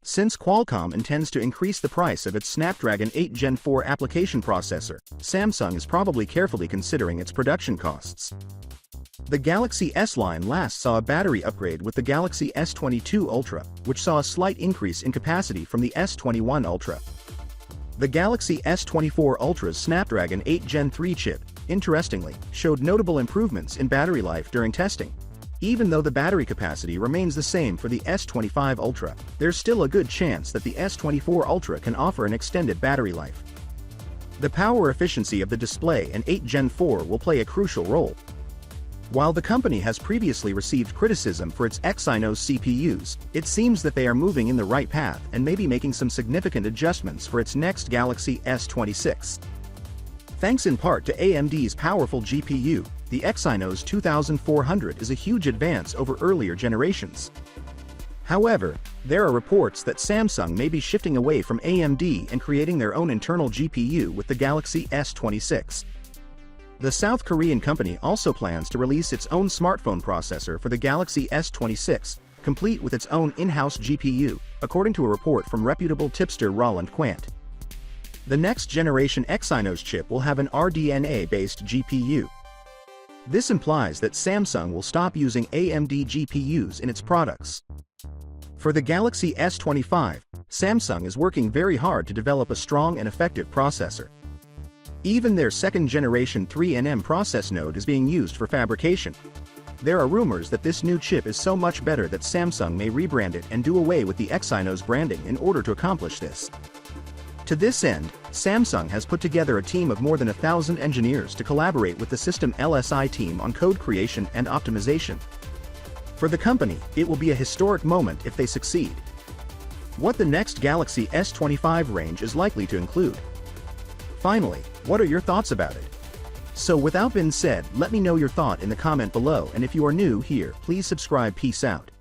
Since Qualcomm intends to increase the price of its Snapdragon 8 Gen 4 application processor, Samsung is probably carefully considering its production costs. The Galaxy S line last saw a battery upgrade with the Galaxy S22 Ultra, which saw a slight increase in capacity from the S21 Ultra. The Galaxy S24 Ultra's Snapdragon 8 Gen 3 chip, interestingly, showed notable improvements in battery life during testing. Even though the battery capacity remains the same for the S25 Ultra, there's still a good chance that the S24 Ultra can offer an extended battery life. The power efficiency of the display and 8 Gen 4 will play a crucial role. While the company has previously received criticism for its Exynos CPUs, it seems that they are moving in the right path and may be making some significant adjustments for its next Galaxy S26. Thanks in part to AMD's powerful GPU, the Exynos 2400 is a huge advance over earlier generations. However, there are reports that Samsung may be shifting away from AMD and creating their own internal GPU with the Galaxy S26. The South Korean company also plans to release its own smartphone processor for the Galaxy S26, complete with its own in-house GPU, according to a report from reputable tipster Roland Quant. The next-generation Exynos chip will have an RDNA-based GPU. This implies that Samsung will stop using AMD GPUs in its products. For the Galaxy S25, Samsung is working very hard to develop a strong and effective processor. Even their second-generation 3nm process node is being used for fabrication. There are rumors that this new chip is so much better that Samsung may rebrand it and do away with the Exynos branding in order to accomplish this. To this end, Samsung has put together a team of more than 1,000 engineers to collaborate with the System LSI team on code creation and optimization. For the company, it will be a historic moment if they succeed. What the next Galaxy S25 range is likely to include. Finally, what are your thoughts about it? So without being said, let me know your thought in the comment below, and if you are new here, please subscribe. Peace out.